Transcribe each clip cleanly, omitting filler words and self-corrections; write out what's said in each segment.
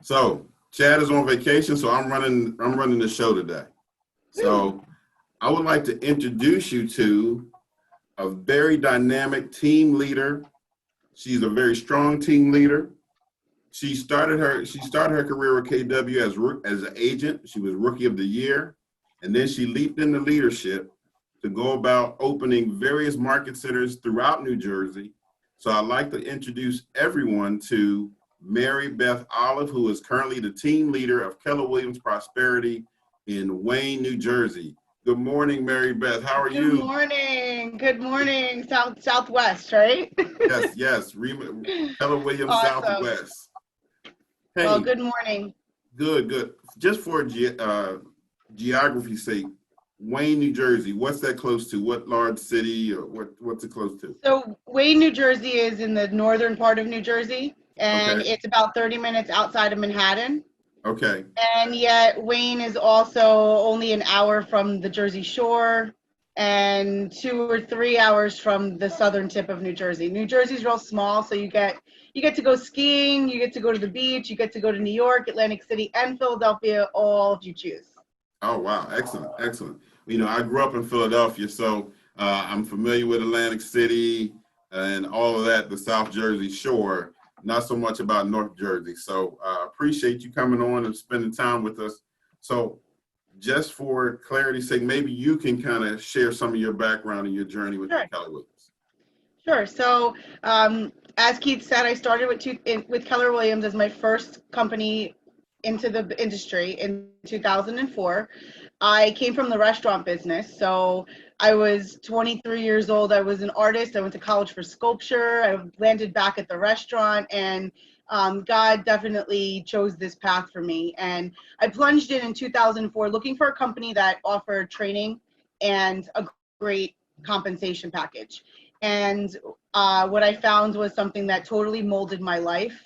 So Chad is on vacation, so I'm running the show today. So I would like to introduce you to a very dynamic team leader. She's a very strong team leader. She started her career with KW as an agent. She was Rookie of the Year, and then she leaped into leadership to go about opening various market centers throughout New Jersey. So I'd like to introduce everyone to Marybeth Olive, who is currently the team leader of Keller Williams Prosperity in Wayne, New Jersey. Good morning, Marybeth. How are Good you? morning. Good morning. Southwest, right? Yes, yes. Keller Williams Awesome. Southwest. Well, Hey, good morning. good, good. Just for geography's sake, Wayne, New Jersey, what's that close to? What large city or what's it close to? So, Wayne, New Jersey is in the northern part of New Jersey, and Okay, it's about 30 minutes outside of Manhattan. okay, And yet, Wayne is also only an hour from the Jersey Shore and 2 or 3 hours from the southern tip of New Jersey. New Jersey's real small, so you get to go skiing, you get to go to the beach, you get to go to New York, Atlantic City, and Philadelphia, all if you choose. Oh, wow. Excellent. Excellent. I grew up in Philadelphia, so I'm familiar with Atlantic City and all of that, the South Jersey Shore, not so much about North Jersey. So appreciate you coming on and spending time with us. So just for clarity's sake, maybe you can kind of share some of your background and your journey with Sure. Keller Williams. Sure. So, as Keith said, I started with Keller Williams as my first company into the industry in 2004. I came from the restaurant business. So I was 23 years old. I was an artist. I went to college for sculpture. I landed back at the restaurant, and God definitely chose this path for me. And I plunged in 2004 looking for a company that offered training and a great compensation package. And what I found was something that totally molded my life.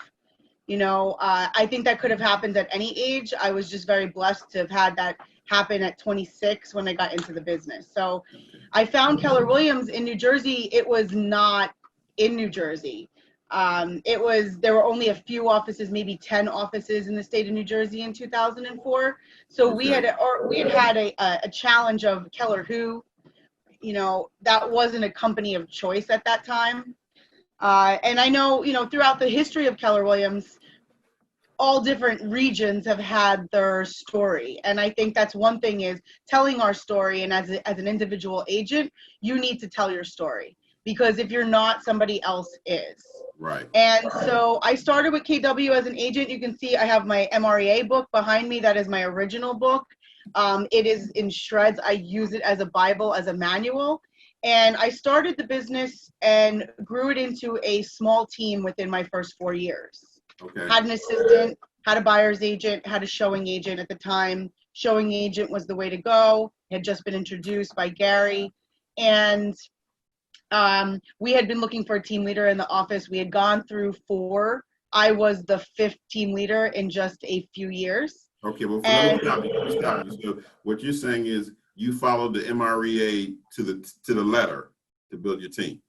I think that could have happened at any age. I was just very blessed to have had that happen at 26 when I got into the business. So I found Keller Williams in New Jersey. It was not in New Jersey. There were only a few offices, maybe 10 offices in the state of New Jersey in 2004. So Okay. we had had a challenge of Keller Who. That wasn't a company of choice at that time. And I know, throughout the history of Keller Williams, all different regions have had their story. And I think that's one thing is telling our story. And as an individual agent, you need to tell your story, because if you're not, somebody else is. Right. And so I started with KW as an agent. You can see I have my MREA book behind me. That is my original book. It is in shreds. I use it as a Bible, as a manual. And I started the business and grew it into a small team within my first 4 years. Okay. Had an assistant, had a buyer's agent, had a showing agent at the time. Showing agent was the way to go. It had just been introduced by Gary. And we had been looking for a team leader in the office. We had gone through 4. I was the 5th team leader in just a few years. Okay. Well, let me And stop you. Let me stop you. So what you're saying is you followed the MREA to the letter to build your team.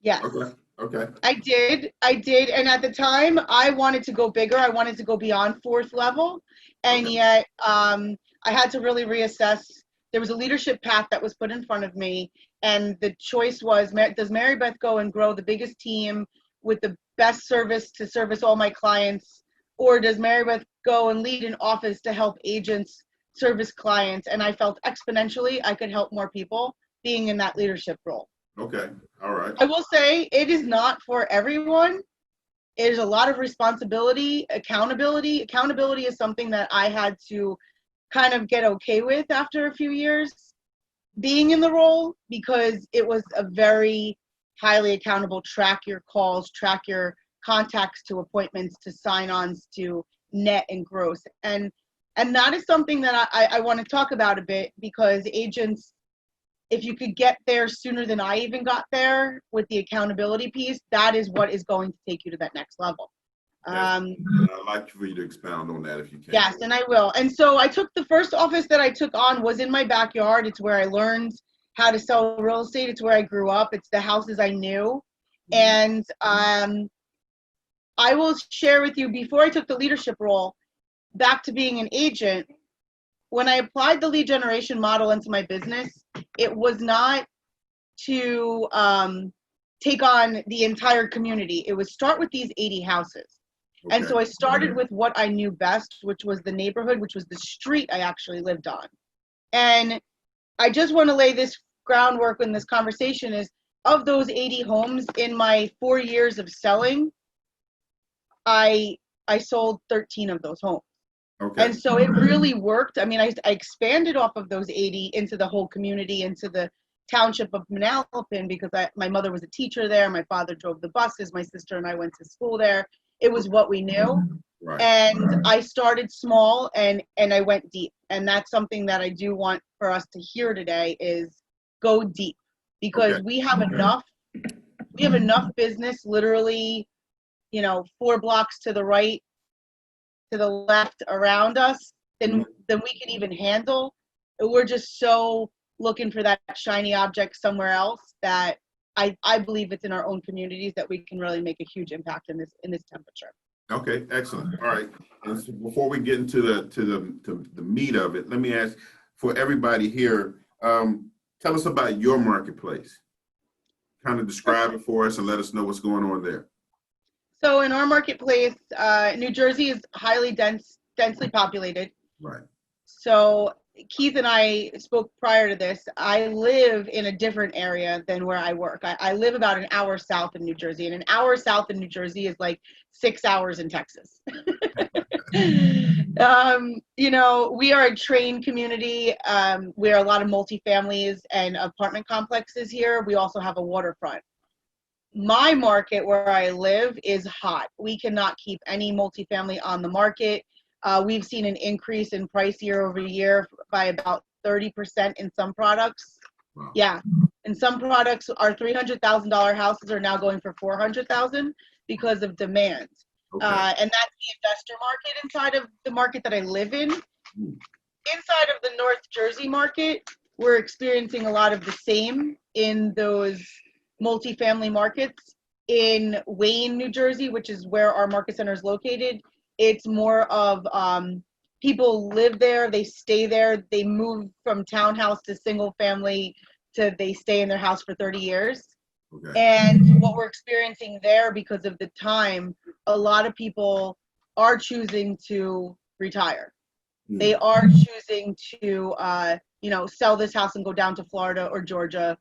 yes, Okay. Okay. I did. I did. And at the time, I wanted to go bigger. I wanted to go beyond 4th level. And Okay. yet, I had to really reassess. There was a leadership path that was put in front of me. And the choice was, does Marybeth go and grow the biggest team with the best service to service all my clients? Or does Marybeth go and lead an office to help agents service clients? And I felt exponentially I could help more people being in that leadership role. Okay. All right. I will say it is not for everyone. It is a lot of responsibility, accountability. Accountability is something that I had to kind of get okay with after a few years being in the role, because it was a very highly accountable. Track your calls, track your contacts to appointments, to sign-ons, to net and gross. And that is something that I want to talk about a bit, because agents, if you could get there sooner than I even got there with the accountability piece, that is what is going to take you to that next level. Yes. Um, I'd like for you to expound on that if you can. yes, and I will. And so I took the first office that I took on was in my backyard. It's where I learned how to sell real estate. It's where I grew up. It's the houses I knew. Mhm. And I will share with you, before I took the leadership role, back to being an agent, when I applied the lead generation model into my business, it was not to take on the entire community. It was start with these 80 houses. Okay. And so I started with what I knew best, which was the neighborhood, which was the street I actually lived on. And I just want to lay this groundwork in this conversation is, of those 80 homes in my 4 years of selling, I sold 13 of those homes. Okay. And so it really worked. I mean, I expanded off of those 80 into the whole community, into the township of Manalapan, because my mother was a teacher there. My father drove the buses. My sister and I went to school there. It was what we knew. Right. And I started small and I went deep. And that's something that I do want for us to hear today is go deep, because Okay. we have enough business literally, 4 blocks to the right, to the left, around us than we can even handle. We're just so looking for that shiny object somewhere else that I believe it's in our own communities that we can really make a huge impact in this temperature. Okay, excellent. All right. And so before we get into the meat of it, let me ask for everybody here, tell us about your marketplace. Kind of describe it for us and let us know what's going on there. So in our marketplace, New Jersey is highly densely populated. Right. So Keith and I spoke prior to this. I live in a different area than where I work. I live about an hour south of New Jersey, and an hour south of New Jersey is like 6 hours in Texas. We are a trained community. We are a lot of multifamilies and apartment complexes here. We also have a waterfront. My market where I live is hot. We cannot keep any multifamily on the market. We've seen an increase in price year over year by about 30% in some products. Wow. Yeah. And some products, our $300,000 houses are now going for $400,000 because of demand. Okay. And that's the investor market inside of the market that I live in. Inside of the North Jersey market, we're experiencing a lot of the same in those multifamily markets. In Wayne, New Jersey, which is where our market center is located, it's more of people live there, they stay there, they move from townhouse to single family to they stay in their house for 30 years. Okay. And what we're experiencing there, because of the time, a lot of people are choosing to retire. They are choosing to, sell this house and go down to Florida or Georgia,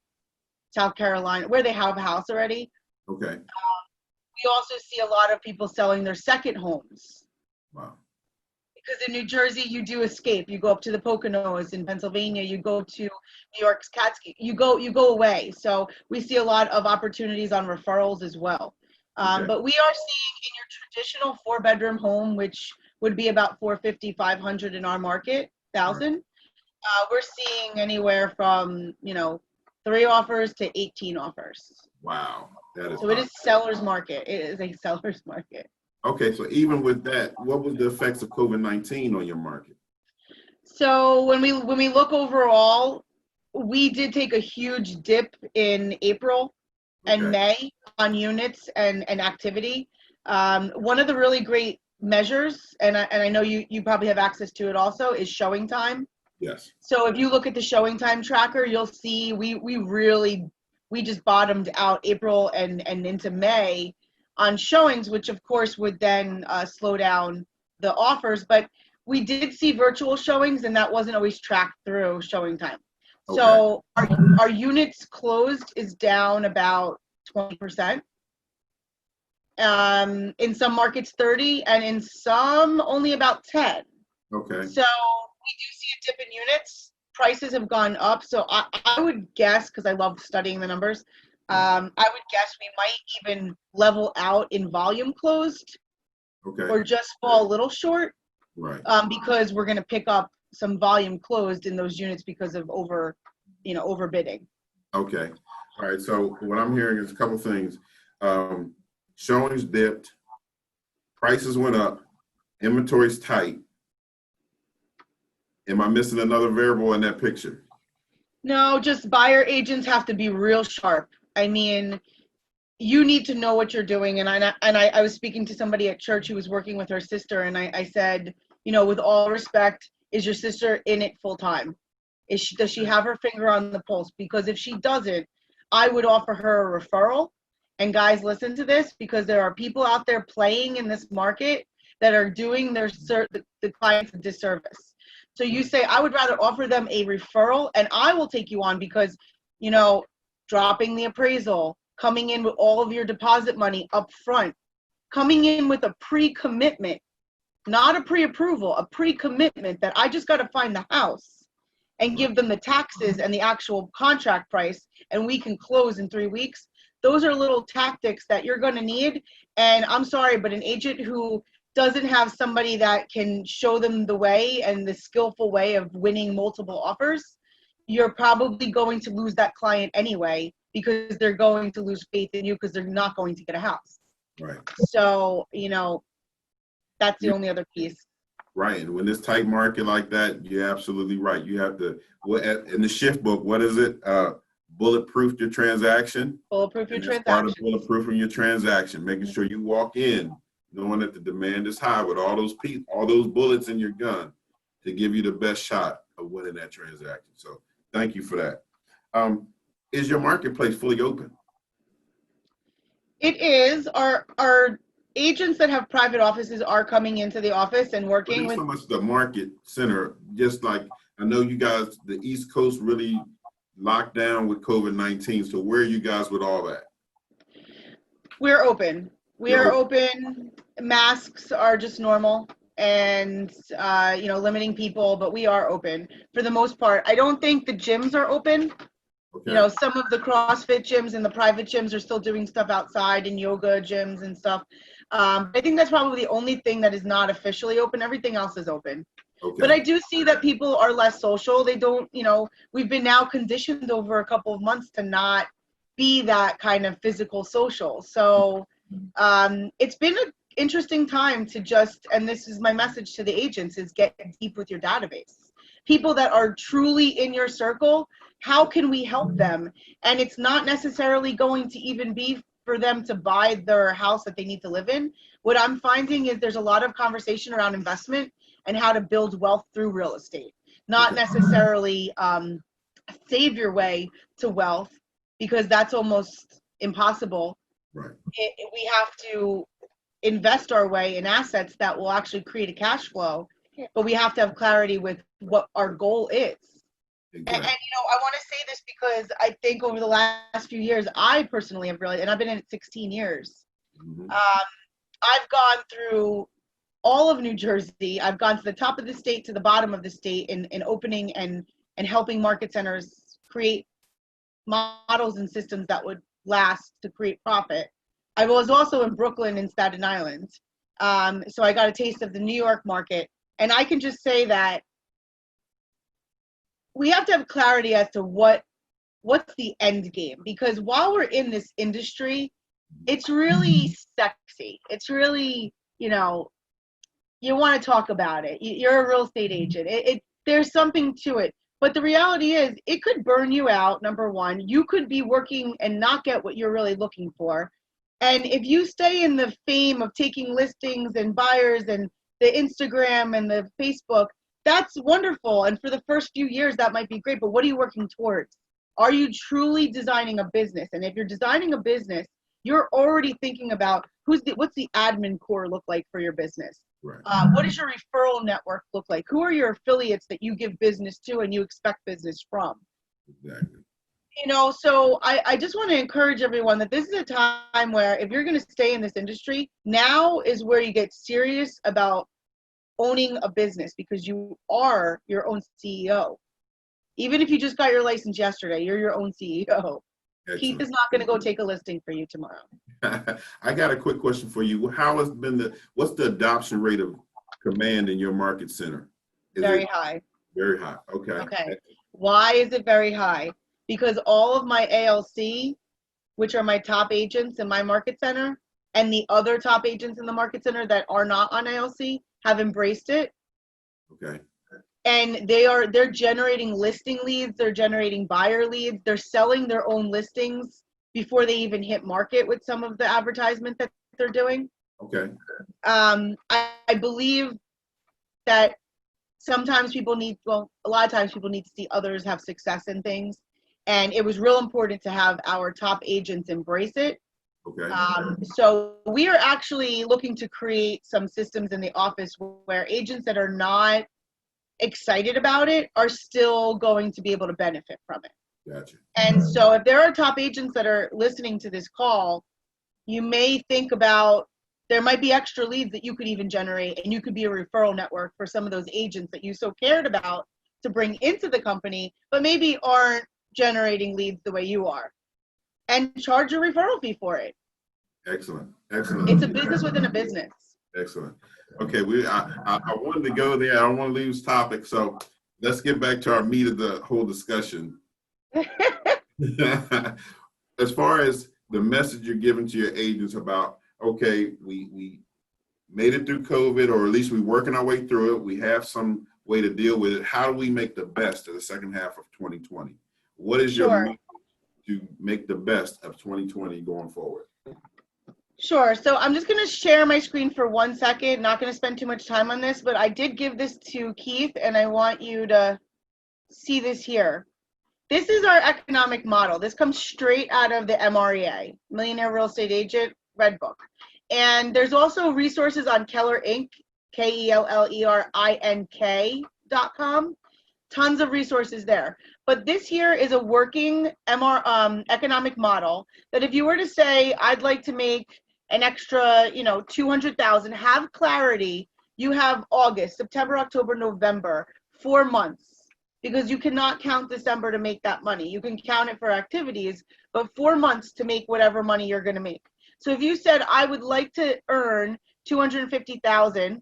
South Carolina, where they have a house already. Okay. We also see a lot of people selling their second homes. Wow. Because in New Jersey, you do escape. You go up to the Poconos. In Pennsylvania, you go to New York's Catskill. You go away. So we see a lot of opportunities on referrals as well. Okay. But we are seeing in your traditional 4-bedroom home, which would be about $450,000, $500,000 in our market, thousand. We're seeing anywhere from 3 offers to 18 offers. Wow. That is so it is seller's market. It is a seller's market. Okay, so even with that, what was the effects of COVID-19 on your market? So when we look overall, we did take a huge dip in April and May on units and activity. One of the really great measures, and I know you probably have access to it also, is showing time. Yes. So if you look at the showing time tracker, you'll see we just bottomed out April and into May on showings, which of course would then slow down the offers. But we did see virtual showings, and that wasn't always tracked through showing time. Okay. So our units closed is down about 20%. In some markets 30, and in some only about 10. Okay. So we do see a dip in units. Prices have gone up. So I would guess, because I love studying the numbers, I would guess we might even level out in volume closed. Okay. Or just fall a little short. Right. Because we're going to pick up some volume closed in those units because of overbidding. Okay. All right. So what I'm hearing is a couple things. Showings dipped, prices went up, inventory's tight. Am I missing another variable in that picture? No, just buyer agents have to be real sharp. I mean, you need to know what you're doing. And I was speaking to somebody at church who was working with her sister, and I said, you know, with all respect, is your sister in it full time? Does she have her finger on the pulse? Because if she doesn't, I would offer her a referral. And guys, listen to this, because there are people out there playing in this market that are doing the clients a disservice. So you say, I would rather offer them a referral, and I will take you on, because, you know, dropping the appraisal, coming in with all of your deposit money up front, coming in with a pre-commitment, not a pre-approval, a pre-commitment that I just got to find the house and give them the taxes and the actual contract price, and we can close in 3 weeks. Those are little tactics that you're going to need. And I'm sorry, but an agent who doesn't have somebody that can show them the way and the skillful way of winning multiple offers, you're probably going to lose that client anyway, because they're going to lose faith in you, because they're not going to get a house. Right. So, you know, that's the only other piece. Right. And when it's tight market like that, you're absolutely right. You have to, in the shift book, what is it? Bulletproof your transaction. Bulletproof your transaction. Part of bulletproofing your transaction, making sure you walk in knowing that the demand is high with all those bullets in your gun to give you the best shot of winning that transaction. So thank you for that. Is your marketplace fully open? It is. Our agents that have private offices are coming into the office and working with. So much the market center, just like I know you guys, the East Coast really locked down with COVID-19. So where are you guys with all that? We're open. We are open. Masks are just normal, and you know, limiting people, but we are open for the most part. I don't think the gyms are open. Okay. You know, some of the CrossFit gyms and the private gyms are still doing stuff outside, and yoga gyms and stuff. I think that's probably the only thing that is not officially open. Everything else is open. Okay. But I do see that people are less social. They don't, you know, we've been now conditioned over a couple of months to not be that kind of physical social. So it's been an interesting time to just, and this is my message to the agents, is get deep with your database. People that are truly in your circle, how can we help them? And it's not necessarily going to even be for them to buy their house that they need to live in. What I'm finding is there's a lot of conversation around investment and how to build wealth through real estate, not necessarily save your way to wealth, because that's almost impossible. Right. We have to invest our way in assets that will actually create a cash flow, but we have to have clarity with what our goal is. Exactly. And you know, I want to say this because I think over the last few years, I personally have realized, and I've been in it 16 years, I've gone through all of New Jersey. I've gone to the top of the state to the bottom of the state in opening and helping market centers create models and systems that would last to create profit. I was also in Brooklyn and Staten Island. So I got a taste of the New York market. And I can just say that we have to have clarity as to what's the end game. Because while we're in this industry, it's really sexy. It's really, you know, you want to talk about it. You're a real estate agent. There's something to it. But the reality is it could burn you out, number one. You could be working and not get what you're really looking for. And if you stay in the fame of taking listings and buyers and the Instagram and the Facebook, that's wonderful. And for the first few years, that might be great. But what are you working towards? Are you truly designing a business? And if you're designing a business, you're already thinking about what's the admin core look like for your business? Right. What does your referral network look like? Who are your affiliates that you give business to and you expect business from? Exactly. You know, so I just want to encourage everyone that this is a time where if you're going to stay in this industry, now is where you get serious about owning a business, because you are your own CEO. Even if you just got your license yesterday, you're your own CEO. Excellent. Keith is not going to go take a listing for you tomorrow. I got a quick question for you. What's the adoption rate of Command in your market center? Very high. Very high. Okay. Okay. Why is it very high? Because all of my ALC, which are my top agents in my market center, and the other top agents in the market center that are not on ALC have embraced it. Okay. And they're generating listing leads, they're generating buyer leads, they're selling their own listings before they even hit market with some of the advertisement that they're doing. Okay. I believe that sometimes people need, well, a lot of times people need to see others have success in things. And it was real important to have our top agents embrace it. Okay. So we are actually looking to create some systems in the office where agents that are not excited about it are still going to be able to benefit from it. Gotcha. And so if there are top agents that are listening to this call, you may think about, there might be extra leads that you could even generate, and you could be a referral network for some of those agents that you so cared about to bring into the company, but maybe aren't generating leads the way you are, and charge a referral fee for it. Excellent. Excellent. It's a business within a business. Excellent. Okay, I wanted to go there. I don't want to lose topic, so let's get back to our meat of the whole discussion. As far as the message you're giving to your agents about, okay, we made it through COVID, or at least we're working our way through it. We have some way to deal with it. How do we make the best of the second half of 2020? What is your message to make the best of 2020 going forward? Sure. So I'm just going to share my screen for 1 second. Not going to spend too much time on this, but I did give this to Keith, and I want you to see this here. This is our economic model. This comes straight out of the MREA, Millionaire Real Estate Agent Red Book. And there's also resources on Keller Inc., KellerInc.com. Tons of resources there. But this here is a working economic model that if you were to say, I'd like to make an extra, 200,000, have clarity, you have August, September, October, November, 4 months, because you cannot count December to make that money. You can count it for activities, but 4 months to make whatever money you're going to make. So if you said, I would like to earn 250,000,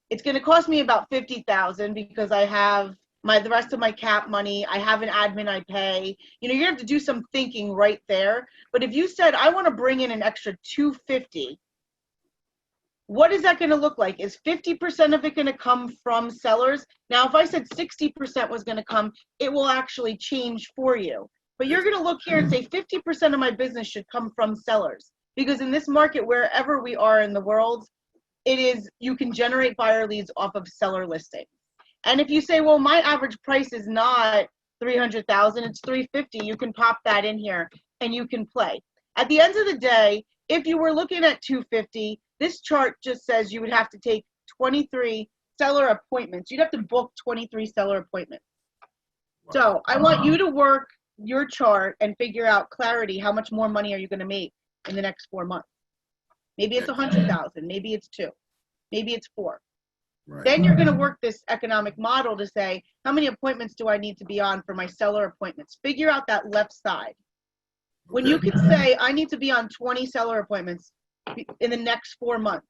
it's going to cost me about 50,000 because I have the rest of my cap money. I have an admin I pay. You're going to have to do some thinking right there. But if you said, I want to bring in an extra 250, what is that going to look like? Is 50% of it going to come from sellers? Now, if I said 60% was going to come, it will actually change for you. But you're going to look here and say 50% of my business should come from sellers. Because in this market, wherever we are in the world, you can generate buyer leads off of seller listings. And if you say, well, my average price is not 300,000, it's 350, you can pop that in here and you can play. At the end of the day, if you were looking at 250, this chart just says you would have to take 23 seller appointments. You'd have to book 23 seller appointments. Wow. So I want you to work your chart and figure out clarity. How much more money are you going to make in the next 4 months? Maybe it's 100,000, maybe it's 2, maybe it's 4. Right. Then you're going to work this economic model to say, how many appointments do I need to be on for my seller appointments? Figure out that left side. When you can say, I need to be on 20 seller appointments in the next 4 months.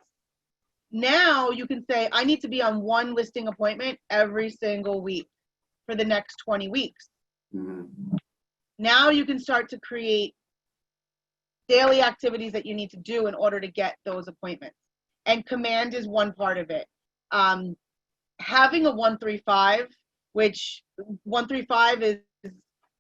Now you can say, I need to be on 1 listing appointment every single week for the next 20 weeks. Mm-hmm. Now you can start to create daily activities that you need to do in order to get those appointments. And command is one part of it. Having a 135, which 135 is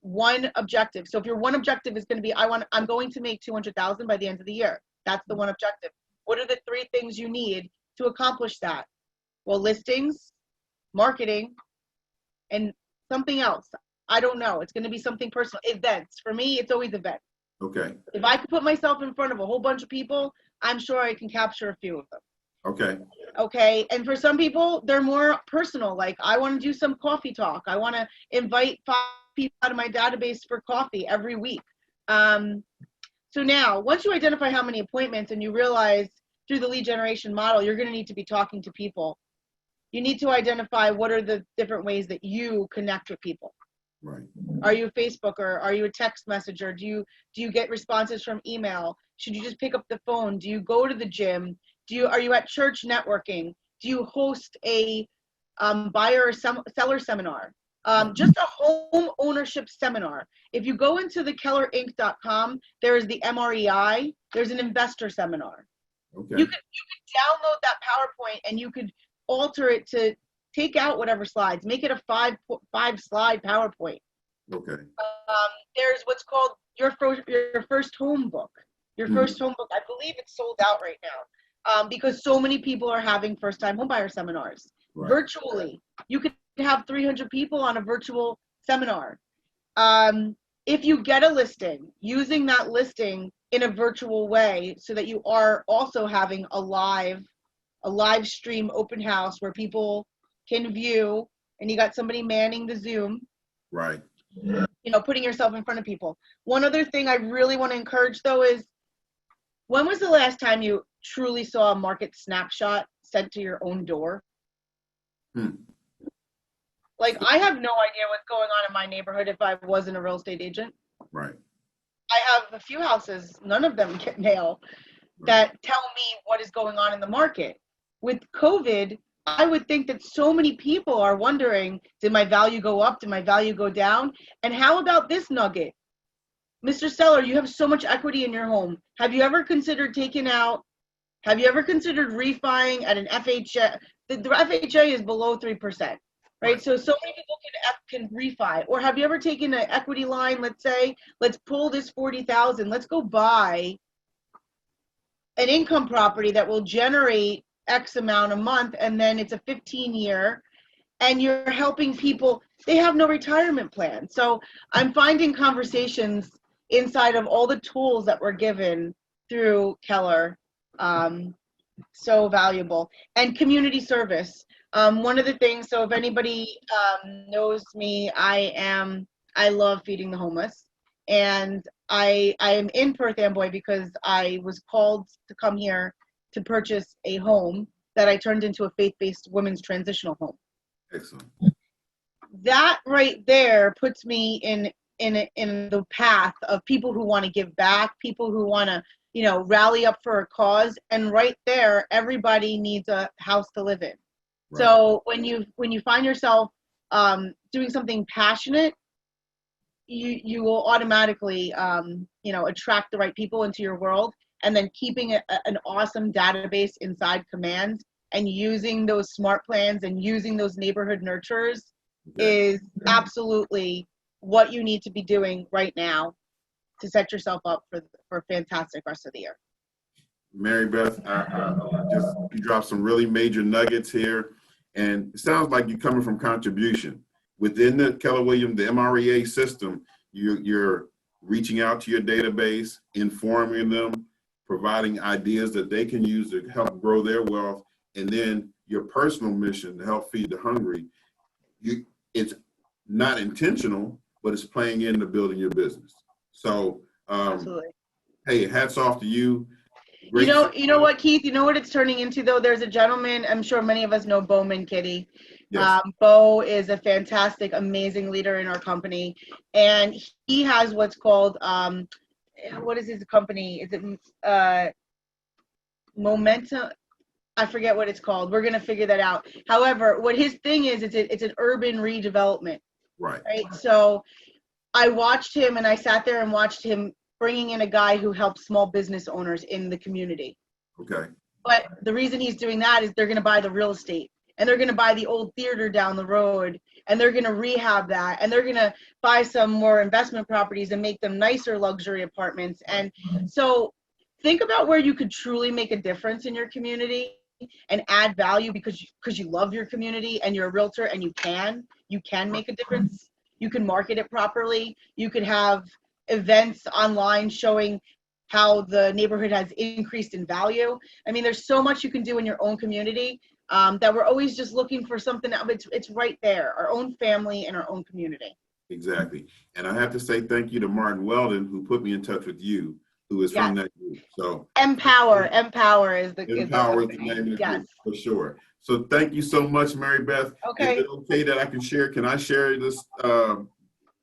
one objective. So if your one objective is going to be, I'm going to make 200,000 by the end of the year. That's the one objective. What are the 3 things you need to accomplish that? Well, listings, marketing, and something else. I don't know. It's going to be something personal. Events. For me, it's always events. Okay. If I could put myself in front of a whole bunch of people, I'm sure I can capture a few of them. Okay. Okay. And for some people, they're more personal. Like, I want to do some coffee talk. I want to invite 5 people out of my database for coffee every week. So now, once you identify how many appointments and you realize through the lead generation model, you're going to need to be talking to people. You need to identify what are the different ways that you connect with people. Right. Are you a Facebooker? Are you a text messenger? Do you get responses from email? Should you just pick up the phone? Do you go to the gym? Are you at church networking? Do you host a buyer or seller seminar? Just a home ownership seminar. If you go into the KellerInc.com, there is the MREI. There's an investor seminar. Okay. You could download that PowerPoint and you could alter it to take out whatever slides. Make it a 5 slide PowerPoint. Okay. There's what's called your first home book. Your first home book, I believe it's sold out right now, because so many people are having first-time homebuyer seminars virtually. You could have 300 people on a virtual seminar. If you get a listing, using that listing in a virtual way so that you are also having a live stream open house where people can view, and you got somebody manning the Zoom. Right. You know, putting yourself in front of people. One other thing I really want to encourage though is, when was the last time you truly saw a market snapshot sent to your own door? Like, I have no idea what's going on in my neighborhood if I wasn't a real estate agent. Right. I have a few houses, none of them get mail, that tell me what is going on in the market. With COVID, I would think that so many people are wondering, did my value go up? Did my value go down? And how about this nugget? Mr. Seller, you have so much equity in your home. Have you ever considered refining at an FHA? The FHA is below 3%, right? So many people can refi. Or have you ever taken an equity line, let's say, let's pull this 40,000, let's go buy an income property that will generate X amount a month, and then it's a 15-year, and you're helping people. They have no retirement plan. So I'm finding conversations inside of all the tools that were given through Keller so valuable. And community service. One of the things, so if anybody knows me, I love feeding the homeless. And I am in Perth Amboy because I was called to come here to purchase a home that I turned into a faith-based women's transitional home. Excellent. That right there puts me in the path of people who want to give back, people who want to, you know, rally up for a cause. And right there, everybody needs a house to live in. Right. So when you find yourself doing something passionate, you will automatically attract the right people into your world. And then keeping an awesome database inside Command and using those smart plans and using those neighborhood nurturers is absolutely what you need to be doing right now to set yourself up for a fantastic rest of the year. Marybeth, you dropped some really major nuggets here, and it sounds like you're coming from contribution. Within the Keller Williams, the MREA system, you're reaching out to your database, informing them, providing ideas that they can use to help grow their wealth, and then your personal mission to help feed the hungry. It's not intentional, but it's playing into building your business. So, absolutely. Hey, hats off to you. Great. You know what, Keith? You know what it's turning into, though? There's a gentleman, I'm sure many of us know Bowman Kitty. Yes. Bo is a fantastic, amazing leader in our company. And he has what's called, what is his company? Is it Momentum? I forget what it's called. We're going to figure that out. However, what his thing is, it's an urban redevelopment. Right. So I watched him, and I sat there and watched him bringing in a guy who helps small business owners in the community. Okay. But the reason he's doing that is they're going to buy the real estate, and they're going to buy the old theater down the road, and they're going to rehab that, and they're going to buy some more investment properties and make them nicer luxury apartments. And so think about where you could truly make a difference in your community and add value because you love your community and you're a realtor and you can make a difference. You can market it properly. You could have events online showing how the neighborhood has increased in value. I mean, there's so much you can do in your own community that we're always just looking for something. It's right there, our own family and our own community. Exactly. And I have to say thank you to Martin Weldon, who put me in touch with you, who is from that group. So Empower is the name of the group, for sure. So thank you so much, Marybeth. Okay. Is it okay that I can share? Can I share this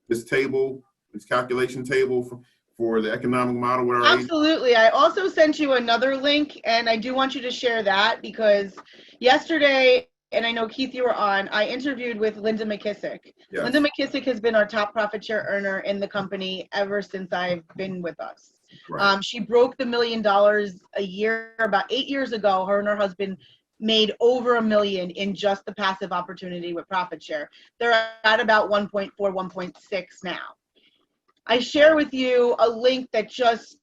this table, this calculation table for the economic model with our Absolutely. I also sent you another link, and I do want you to share that because yesterday, and I know, Keith, you were on, I interviewed with Linda McKissick. Yes. Linda McKissick has been our top profit share earner in the company ever since I've been with us. Right. She broke the $1 million a year about 8 years ago. Her and her husband made over $1 million in just the passive opportunity with profit share. They're at about 1.4, 1.6 now. I share with you a link that just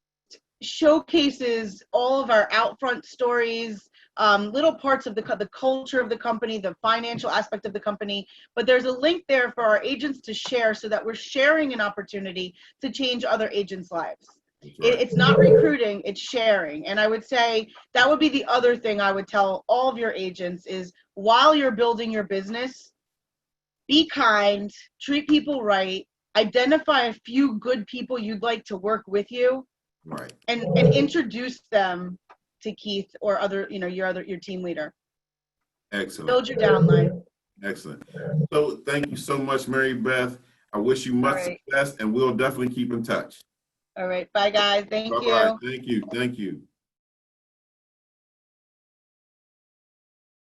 showcases all of our out front stories, little parts of the culture of the company, the financial aspect of the company. But there's a link there for our agents to share so that we're sharing an opportunity to change other agents' lives. Right. It's not recruiting, it's sharing. And I would say that would be the other thing I would tell all of your agents is while you're building your business, be kind, treat people right, identify a few good people you'd like to work with you, Right. and introduce them to Keith or other, your team leader. Excellent. Build your downline. Excellent. So thank you so much, Marybeth. I wish you much success, and we'll definitely keep in touch. All right. Bye, guys. Thank you. All right. Thank you. Thank you.